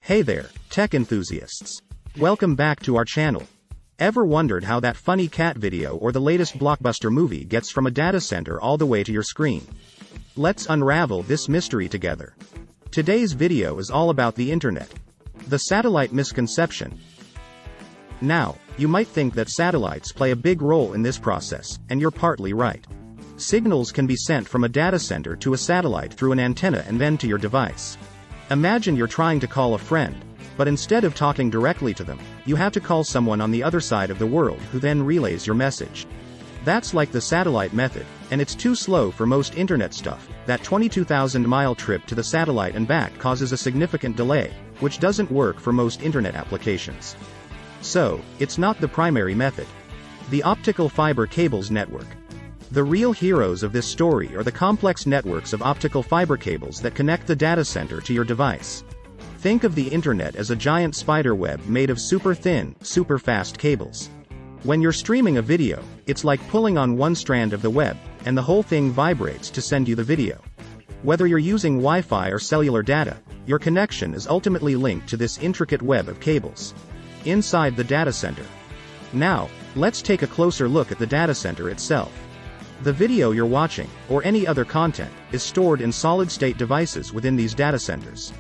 Hey there, tech enthusiasts. Welcome back to our channel. Ever wondered how that funny cat video or the latest blockbuster movie gets from a data center all the way to your screen? Let's unravel this mystery together. Today's video is all about the internet. The satellite misconception. Now, you might think that satellites play a big role in this process, and you're partly right. Signals can be sent from a data center to a satellite through an antenna and then to your device. Imagine you're trying to call a friend, but instead of talking directly to them, you have to call someone on the other side of the world who then relays your message. That's like the satellite method, and it's too slow for most internet stuff. That 22,000-mile trip to the satellite and back causes a significant delay, which doesn't work for most internet applications. So, it's not the primary method. The optical fiber cables network. The real heroes of this story are the complex networks of optical fiber cables that connect the data center to your device. Think of the internet as a giant spider web made of super thin, super fast cables. When you're streaming a video, it's like pulling on one strand of the web, and the whole thing vibrates to send you the video. Whether you're using Wi-Fi or cellular data, your connection is ultimately linked to this intricate web of cables. Inside the data center. Now, let's take a closer look at the data center itself. The video you're watching, or any other content, is stored in solid-state devices within these data centers.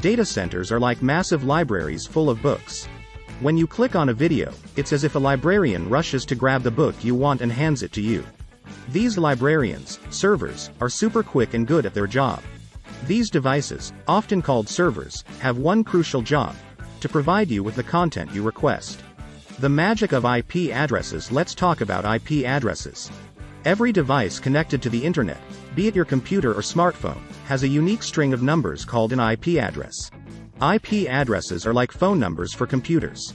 Data centers are like massive libraries full of books. When you click on a video, it's as if a librarian rushes to grab the book you want and hands it to you. These librarians, servers, are super quick and good at their job. These devices, often called servers, have one crucial job: to provide you with the content you request. The magic of IP addresses. Let's talk about IP addresses. Every device connected to the internet, be it your computer or smartphone, has a unique string of numbers called an IP address. IP addresses are like phone numbers for computers.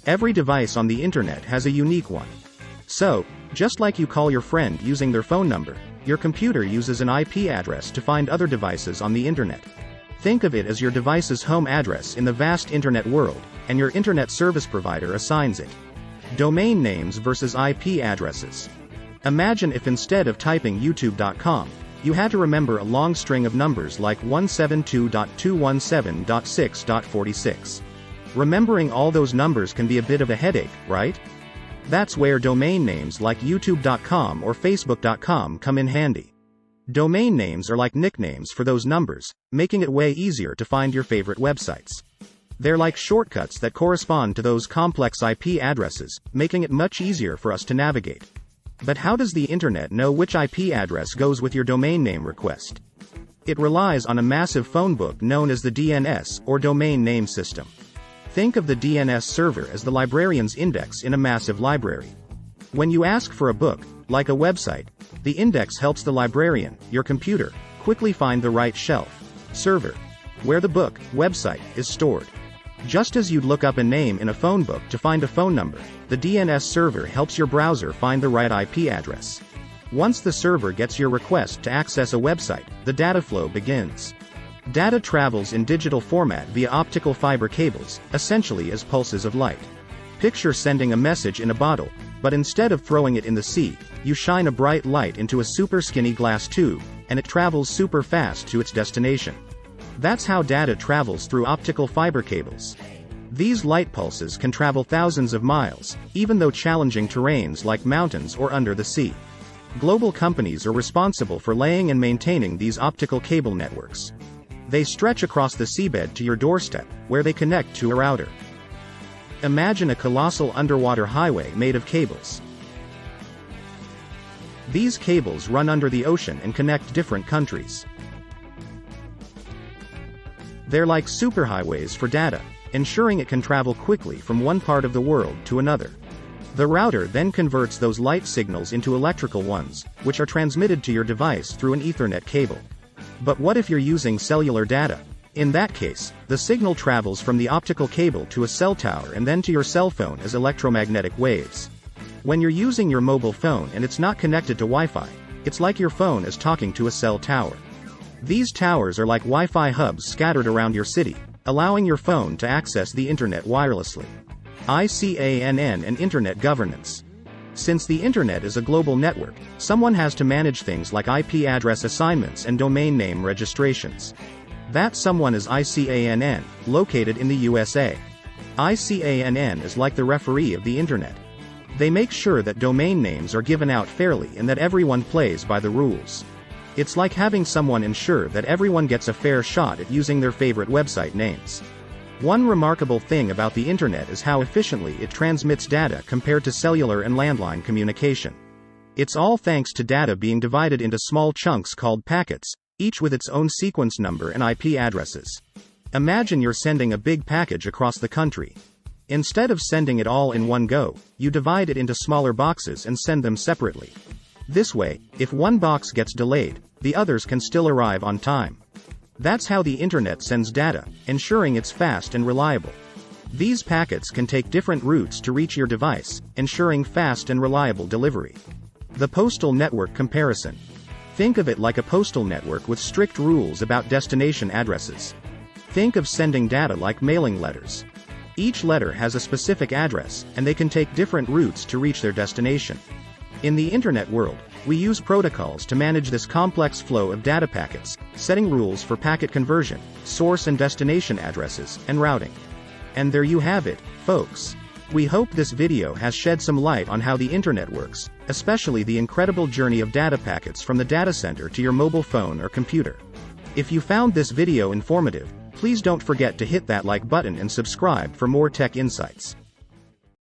Every device on the internet has a unique one. So, just like you call your friend using their phone number, your computer uses an IP address to find other devices on the internet. Think of it as your device's home address in the vast internet world, and your internet service provider assigns it. Domain names versus IP addresses. Imagine if instead of typing youtube.com, you had to remember a long string of numbers like 172.217.6.46. Remembering all those numbers can be a bit of a headache, right? That's where domain names like youtube.com or facebook.com come in handy. Domain names are like nicknames for those numbers, making it way easier to find your favorite websites. They're like shortcuts that correspond to those complex IP addresses, making it much easier for us to navigate. But how does the internet know which IP address goes with your domain name request? It relies on a massive phone book known as the DNS, or Domain Name System. Think of the DNS server as the librarian's index in a massive library. When you ask for a book, like a website, the index helps the librarian, your computer, quickly find the right shelf, server, where the book, website, is stored. Just as you'd look up a name in a phone book to find a phone number, the DNS server helps your browser find the right IP address. Once the server gets your request to access a website, the data flow begins. Data travels in digital format via optical fiber cables, essentially as pulses of light. Picture sending a message in a bottle, but instead of throwing it in the sea, you shine a bright light into a super skinny glass tube, and it travels super fast to its destination. That's how data travels through optical fiber cables. These light pulses can travel thousands of miles, even though challenging terrains like mountains or under the sea. Global companies are responsible for laying and maintaining these optical cable networks. They stretch across the seabed to your doorstep, where they connect to a router. Imagine a colossal underwater highway made of cables. These cables run under the ocean and connect different countries. They're like superhighways for data, ensuring it can travel quickly from one part of the world to another. The router then converts those light signals into electrical ones, which are transmitted to your device through an Ethernet cable. But what if you're using cellular data? In that case, the signal travels from the optical cable to a cell tower and then to your cell phone as electromagnetic waves. When you're using your mobile phone and it's not connected to Wi-Fi, it's like your phone is talking to a cell tower. These towers are like Wi-Fi hubs scattered around your city, allowing your phone to access the internet wirelessly. ICANN and Internet Governance. Since the internet is a global network, someone has to manage things like IP address assignments and domain name registrations. That someone is ICANN, located in the USA. ICANN is like the referee of the internet. They make sure that domain names are given out fairly and that everyone plays by the rules. It's like having someone ensure that everyone gets a fair shot at using their favorite website names. One remarkable thing about the internet is how efficiently it transmits data compared to cellular and landline communication. It's all thanks to data being divided into small chunks called packets, each with its own sequence number and IP addresses. Imagine you're sending a big package across the country. Instead of sending it all in one go, you divide it into smaller boxes and send them separately. This way, if one box gets delayed, the others can still arrive on time. That's how the internet sends data, ensuring it's fast and reliable. These packets can take different routes to reach your device, ensuring fast and reliable delivery. The postal network comparison. Think of it like a postal network with strict rules about destination addresses. Think of sending data like mailing letters. Each letter has a specific address, and they can take different routes to reach their destination. In the internet world, we use protocols to manage this complex flow of data packets, setting rules for packet conversion, source and destination addresses, and routing. And there you have it, folks. We hope this video has shed some light on how the internet works, especially the incredible journey of data packets from the data center to your mobile phone or computer. If you found this video informative, please don't forget to hit that like button and subscribe for more tech insights.